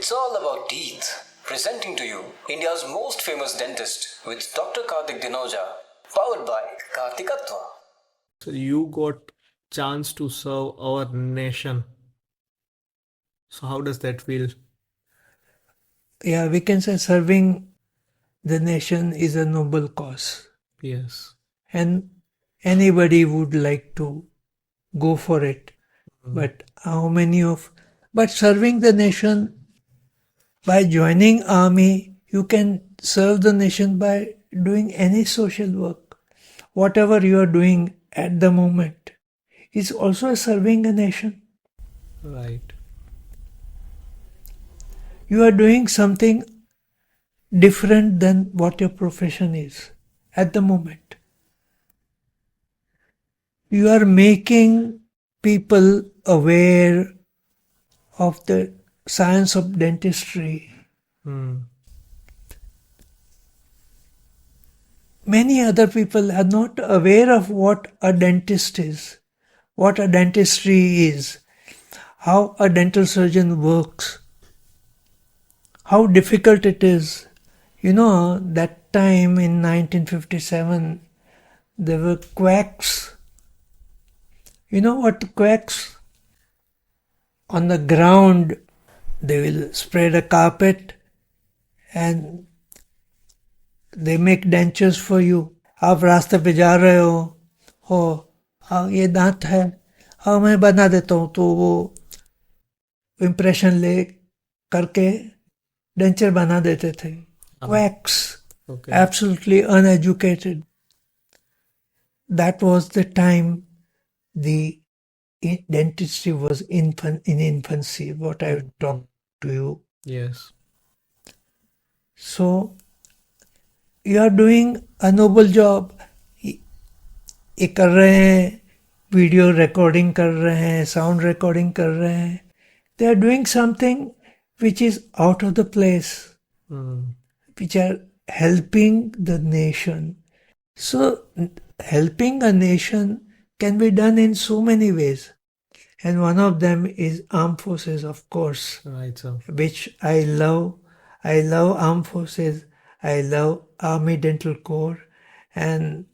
It's all about teeth. Presenting to you India's most famous dentist with Dr. Karthik powered by Karthikatva. So you got chance to serve our nation. So how does that feel? Yeah, we can say serving the nation is a noble cause. Yes. And anybody would like to go for it. But but serving the nation by joining army, you can serve the nation by doing any social work. Whatever you are doing at the moment is also serving a nation. Right. You are doing something different than what your profession is at the moment. You are making people aware of the science of dentistry. Many other people are not aware of what a dentist is, what a dentistry is, how a dental surgeon works, how difficult it is. You know, that time in 1957, there were quacks. You know what quacks? On the ground, they will spread a carpet and they make dentures for you. आप रास्ते पे जा रहे हो हाँ ये दांत है हाँ मैं बना देता हूँ तो वो इम्प्रेशन ले करके डेंचर बना देते थे. Quacks, Okay. absolutely uneducated. That was the time the dentistry was in infancy, what I talked to you. Yes. So, you are doing a noble job. ये कर रहे हैं, वीडियो रिकॉर्डिंग कर रहे हैं, साउंड रिकॉर्डिंग कर रहे हैं. They are doing something which is out of the place, which are helping the nation. So, helping a nation can be done in so many ways. And one of them is armed forces, of course. Right, sir. Which I love. I love armed forces. I love Army Dental Corps. And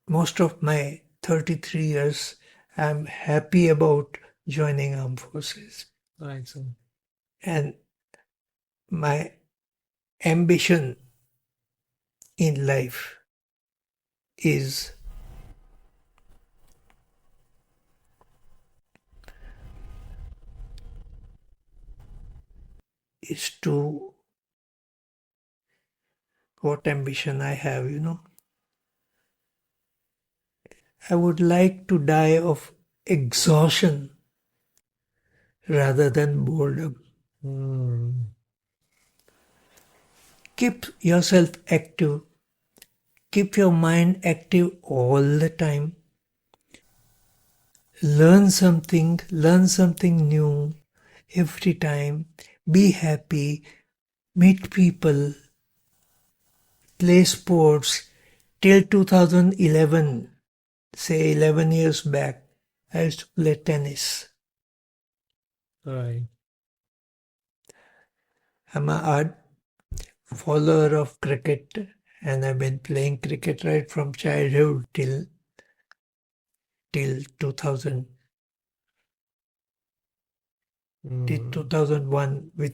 most of my 33 years, I'm happy about joining armed forces. Right, sir. And my ambition in life is to what ambition I have, you know. I would like to die of exhaustion rather than boredom. Keep yourself active. Keep your mind active all the time. Learn something new every time. Be happy. Meet people. Play sports. Till 2011, say 11 years back, I used to play tennis. Right. I'm an ard follower of cricket, and I've been playing cricket right from childhood till 2000. Till 2001 with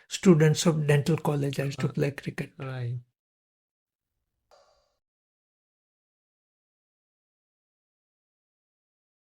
students of dental college. I used to play cricket. Right.